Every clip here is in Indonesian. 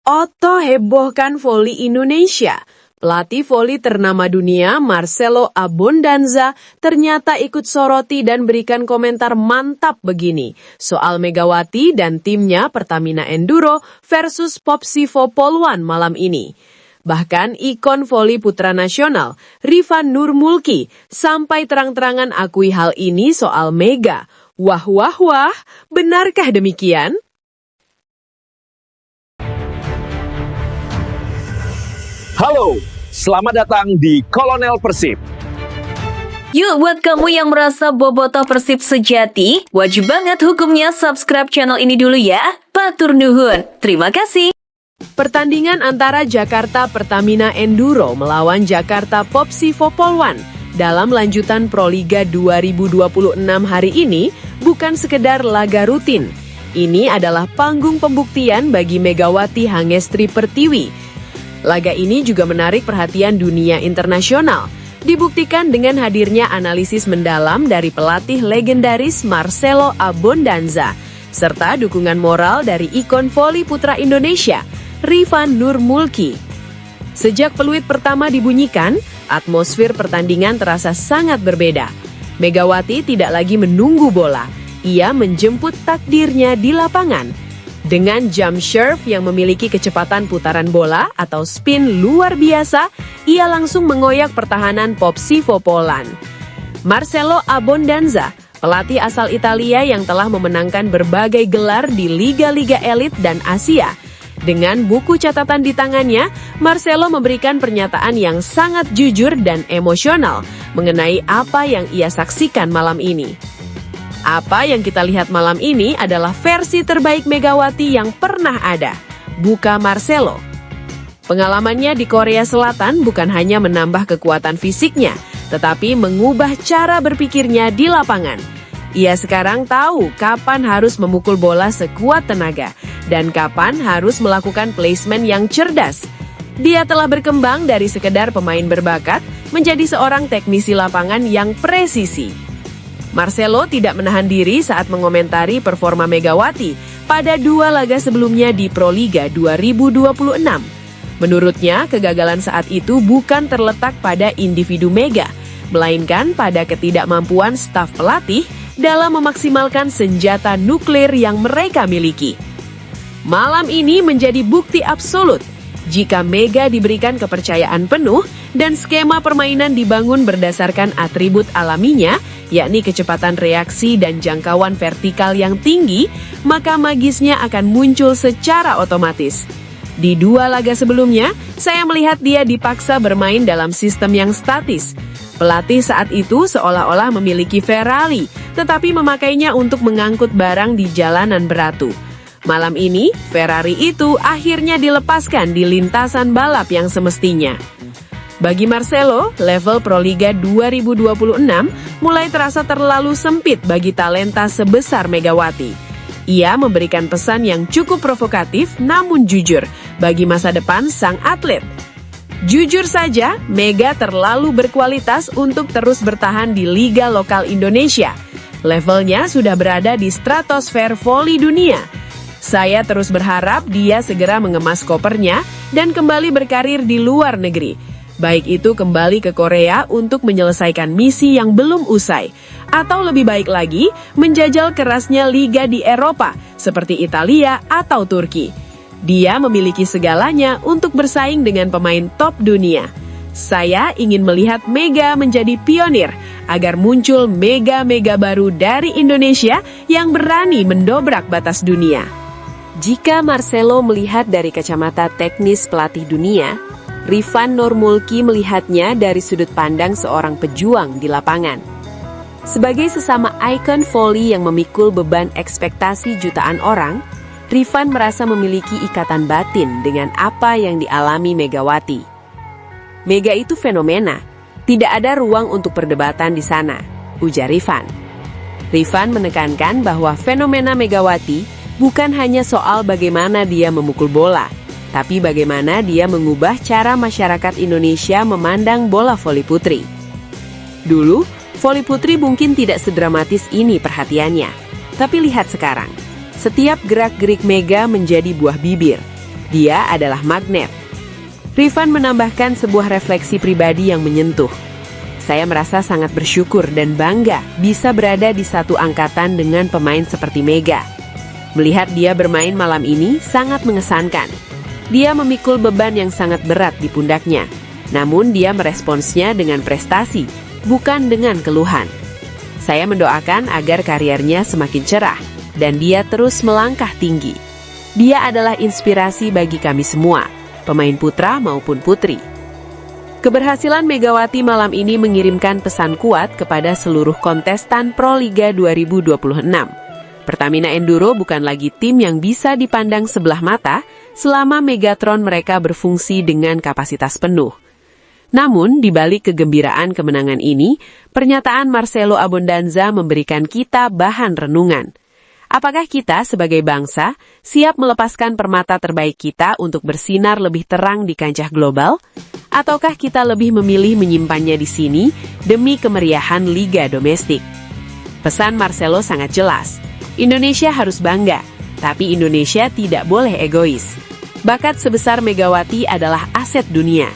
Otto hebohkan voli Indonesia. Pelatih voli ternama dunia Marcelo Abondanza ternyata ikut soroti dan berikan komentar mantap begini soal Megawati dan timnya Pertamina Enduro versus Popsivo Poluan malam ini. Bahkan ikon voli putra nasional Rifan Nurmulki sampai terang-terangan akui hal ini soal Mega. Wah, benarkah demikian? Halo, selamat datang di Kolonel Persib. Yuk, buat kamu yang merasa bobotoh Persib sejati, wajib banget hukumnya subscribe channel ini dulu ya. Matur nuhun. Terima kasih. Pertandingan antara Jakarta Pertamina Enduro melawan Jakarta Popsivo Poluan dalam lanjutan Proliga 2026 hari ini bukan sekedar laga rutin. Ini adalah panggung pembuktian bagi Megawati Hangestri Pertiwi. Laga ini juga menarik perhatian dunia internasional. Dibuktikan dengan hadirnya analisis mendalam dari pelatih legendaris Marcelo Abondanza, serta dukungan moral dari ikon voli putra Indonesia, Rifan Nurmulki. Sejak peluit pertama dibunyikan, atmosfer pertandingan terasa sangat berbeda. Megawati tidak lagi menunggu bola, ia menjemput takdirnya di lapangan. Dengan jump serve yang memiliki kecepatan putaran bola atau spin luar biasa, ia langsung mengoyak pertahanan Popsivo Poluan. Marcelo Abondanza, pelatih asal Italia yang telah memenangkan berbagai gelar di liga-liga elit dan Asia. Dengan buku catatan di tangannya, Marcelo memberikan pernyataan yang sangat jujur dan emosional mengenai apa yang ia saksikan malam ini. Apa yang kita lihat malam ini adalah versi terbaik Megawati yang pernah ada, buka Marcelo. Pengalamannya di Korea Selatan bukan hanya menambah kekuatan fisiknya, tetapi mengubah cara berpikirnya di lapangan. Ia sekarang tahu kapan harus memukul bola sekuat tenaga, dan kapan harus melakukan placement yang cerdas. Dia telah berkembang dari sekedar pemain berbakat menjadi seorang teknisi lapangan yang presisi. Marcelo tidak menahan diri saat mengomentari performa Megawati pada dua laga sebelumnya di Proliga 2026. Menurutnya, kegagalan saat itu bukan terletak pada individu Mega, melainkan pada ketidakmampuan staf pelatih dalam memaksimalkan senjata nuklir yang mereka miliki. Malam ini menjadi bukti absolut jika Mega diberikan kepercayaan penuh dan skema permainan dibangun berdasarkan atribut alaminya, yakni kecepatan reaksi dan jangkauan vertikal yang tinggi, maka magisnya akan muncul secara otomatis. Di dua laga sebelumnya, saya melihat dia dipaksa bermain dalam sistem yang statis. Pelatih saat itu seolah-olah memiliki Ferrari, tetapi memakainya untuk mengangkut barang di jalanan beratu. Malam ini, Ferrari itu akhirnya dilepaskan di lintasan balap yang semestinya. Bagi Marcelo, level Proliga 2026 mulai terasa terlalu sempit bagi talenta sebesar Megawati. Ia memberikan pesan yang cukup provokatif namun jujur bagi masa depan sang atlet. Jujur saja, Mega terlalu berkualitas untuk terus bertahan di liga lokal Indonesia. Levelnya sudah berada di stratosfer voli dunia. Saya terus berharap dia segera mengemas kopernya dan kembali berkarir di luar negeri. Baik itu kembali ke Korea untuk menyelesaikan misi yang belum usai, atau lebih baik lagi, menjajal kerasnya liga di Eropa, seperti Italia atau Turki. Dia memiliki segalanya untuk bersaing dengan pemain top dunia. Saya ingin melihat Mega menjadi pionir, agar muncul mega-mega baru dari Indonesia yang berani mendobrak batas dunia. Jika Marcelo melihat dari kacamata teknis pelatih dunia, Rifan Nurmulki melihatnya dari sudut pandang seorang pejuang di lapangan. Sebagai sesama ikon voli yang memikul beban ekspektasi jutaan orang, Rifan merasa memiliki ikatan batin dengan apa yang dialami Megawati. Mega itu fenomena, tidak ada ruang untuk perdebatan di sana, ujar Rifan. Rifan menekankan bahwa fenomena Megawati bukan hanya soal bagaimana dia memukul bola, tapi bagaimana dia mengubah cara masyarakat Indonesia memandang bola voli putri. Dulu, voli putri mungkin tidak sedramatis ini perhatiannya. Tapi lihat sekarang, setiap gerak-gerik Mega menjadi buah bibir. Dia adalah magnet. Rifan menambahkan sebuah refleksi pribadi yang menyentuh. Saya merasa sangat bersyukur dan bangga bisa berada di satu angkatan dengan pemain seperti Mega. Melihat dia bermain malam ini sangat mengesankan. Dia memikul beban yang sangat berat di pundaknya. Namun dia meresponsnya dengan prestasi, bukan dengan keluhan. Saya mendoakan agar karirnya semakin cerah dan dia terus melangkah tinggi. Dia adalah inspirasi bagi kami semua, pemain putra maupun putri. Keberhasilan Megawati malam ini mengirimkan pesan kuat kepada seluruh kontestan Pro Liga 2026. Pertamina Enduro bukan lagi tim yang bisa dipandang sebelah mata selama Megatron mereka berfungsi dengan kapasitas penuh. Namun, di balik kegembiraan kemenangan ini, pernyataan Marcelo Abondanza memberikan kita bahan renungan. Apakah kita sebagai bangsa siap melepaskan permata terbaik kita untuk bersinar lebih terang di kancah global? Ataukah kita lebih memilih menyimpannya di sini demi kemeriahan liga domestik? Pesan Marcelo sangat jelas. Indonesia harus bangga, tapi Indonesia tidak boleh egois. Bakat sebesar Megawati adalah aset dunia.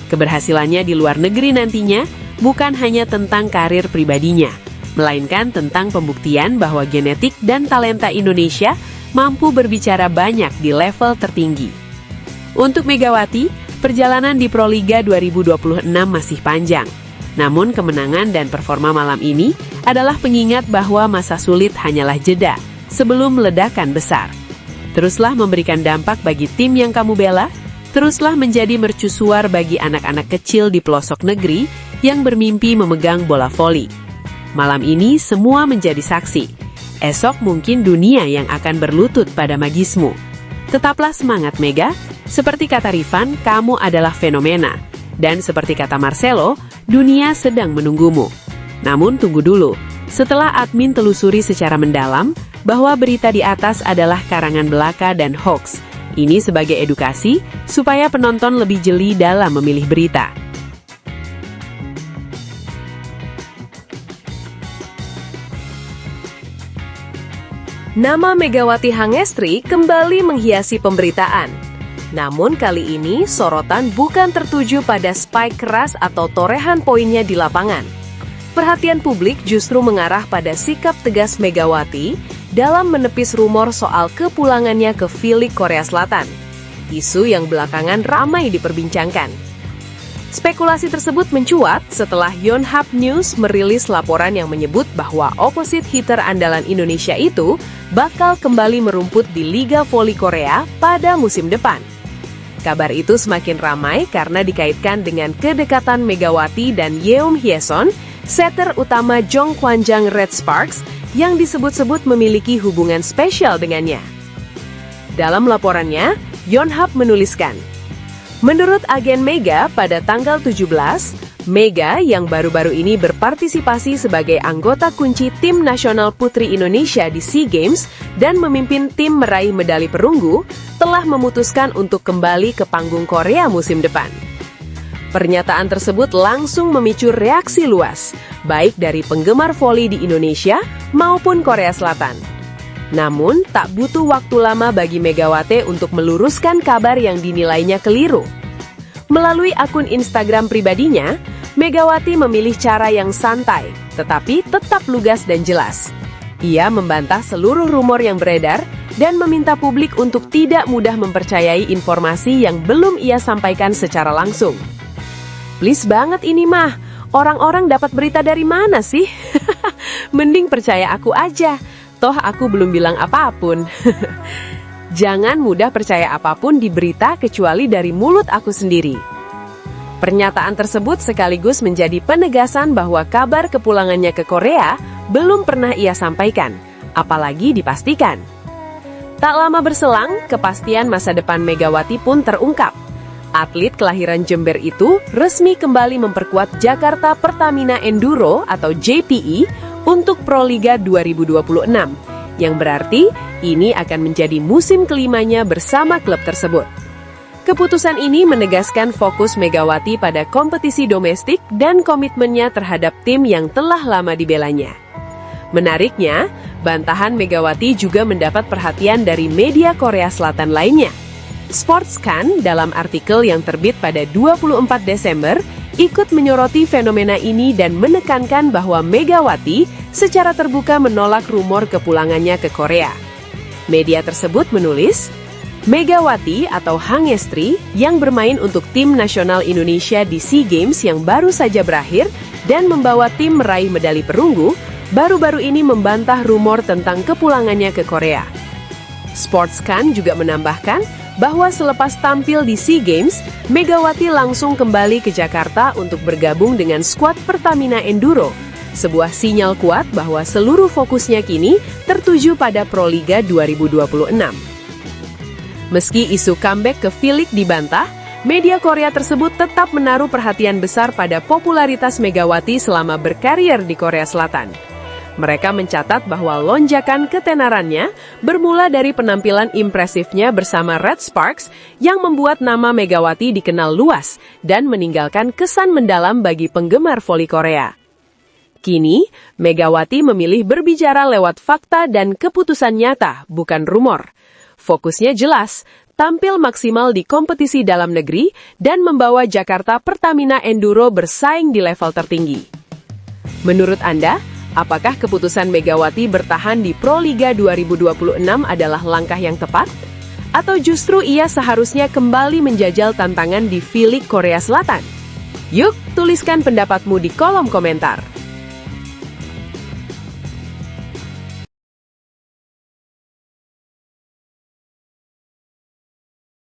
Keberhasilannya di luar negeri nantinya bukan hanya tentang karir pribadinya, melainkan tentang pembuktian bahwa genetik dan talenta Indonesia mampu berbicara banyak di level tertinggi. Untuk Megawati, perjalanan di Proliga 2026 masih panjang. Namun kemenangan dan performa malam ini adalah pengingat bahwa masa sulit hanyalah jeda sebelum ledakan besar. Teruslah memberikan dampak bagi tim yang kamu bela. Teruslah menjadi mercusuar bagi anak-anak kecil di pelosok negeri yang bermimpi memegang bola voli. Malam ini semua menjadi saksi. Esok mungkin dunia yang akan berlutut pada magismu. Tetaplah semangat Mega. Seperti kata Rifan, kamu adalah fenomena. Dan seperti kata Marcelo, dunia sedang menunggumu. Namun tunggu dulu. Setelah admin telusuri secara mendalam bahwa berita di atas adalah karangan belaka dan hoax. Ini sebagai edukasi, supaya penonton lebih jeli dalam memilih berita. Nama Megawati Hangestri kembali menghiasi pemberitaan. Namun kali ini, sorotan bukan tertuju pada spike keras atau torehan poinnya di lapangan. Perhatian publik justru mengarah pada sikap tegas Megawati dalam menepis rumor soal kepulangannya ke V-League Korea Selatan. Isu yang belakangan ramai diperbincangkan. Spekulasi tersebut mencuat setelah Yonhap News merilis laporan yang menyebut bahwa opposite hitter andalan Indonesia itu bakal kembali merumput di Liga Voli Korea pada musim depan. Kabar itu semakin ramai karena dikaitkan dengan kedekatan Megawati dan Yeom Hyeson, setter utama Jongkwanjang Red Sparks, yang disebut-sebut memiliki hubungan spesial dengannya. Dalam laporannya, Yonhap menuliskan, menurut agen Mega pada tanggal 17, Mega yang baru-baru ini berpartisipasi sebagai anggota kunci tim nasional putri Indonesia di SEA Games dan memimpin tim meraih medali perunggu, telah memutuskan untuk kembali ke panggung Korea musim depan. Pernyataan tersebut langsung memicu reaksi luas, baik dari penggemar voli di Indonesia maupun Korea Selatan. Namun, tak butuh waktu lama bagi Megawati untuk meluruskan kabar yang dinilainya keliru. Melalui akun Instagram pribadinya, Megawati memilih cara yang santai, tetapi tetap lugas dan jelas. Ia membantah seluruh rumor yang beredar dan meminta publik untuk tidak mudah mempercayai informasi yang belum ia sampaikan secara langsung. Please banget ini mah, orang-orang dapat berita dari mana sih? Mending percaya aku aja, toh aku belum bilang apapun. Jangan mudah percaya apapun di berita kecuali dari mulut aku sendiri. Pernyataan tersebut sekaligus menjadi penegasan bahwa kabar kepulangannya ke Korea belum pernah ia sampaikan, apalagi dipastikan. Tak lama berselang, kepastian masa depan Megawati pun terungkap. Atlet kelahiran Jember itu resmi kembali memperkuat Jakarta Pertamina Enduro atau JPE untuk Proliga 2026, yang berarti ini akan menjadi musim kelimanya bersama klub tersebut. Keputusan ini menegaskan fokus Megawati pada kompetisi domestik dan komitmennya terhadap tim yang telah lama dibelanya. Menariknya, bantahan Megawati juga mendapat perhatian dari media Korea Selatan lainnya. Sportscan dalam artikel yang terbit pada 24 Desember ikut menyoroti fenomena ini dan menekankan bahwa Megawati secara terbuka menolak rumor kepulangannya ke Korea. Media tersebut menulis, Megawati atau Hangestri yang bermain untuk tim nasional Indonesia di SEA Games yang baru saja berakhir dan membawa tim meraih medali perunggu, baru-baru ini membantah rumor tentang kepulangannya ke Korea. Sportscan juga menambahkan bahwa selepas tampil di SEA Games, Megawati langsung kembali ke Jakarta untuk bergabung dengan skuad Pertamina Enduro. Sebuah sinyal kuat bahwa seluruh fokusnya kini tertuju pada Proliga 2026. Meski isu comeback ke V-League dibantah, media Korea tersebut tetap menaruh perhatian besar pada popularitas Megawati selama berkarier di Korea Selatan. Mereka mencatat bahwa lonjakan ketenarannya bermula dari penampilan impresifnya bersama Red Sparks yang membuat nama Megawati dikenal luas dan meninggalkan kesan mendalam bagi penggemar voli Korea. Kini, Megawati memilih berbicara lewat fakta dan keputusan nyata, bukan rumor. Fokusnya jelas, tampil maksimal di kompetisi dalam negeri dan membawa Jakarta Pertamina Enduro bersaing di level tertinggi. Menurut Anda, apakah keputusan Megawati bertahan di Proliga 2026 adalah langkah yang tepat? Atau justru ia seharusnya kembali menjajal tantangan di V-League Korea Selatan? Yuk, tuliskan pendapatmu di kolom komentar.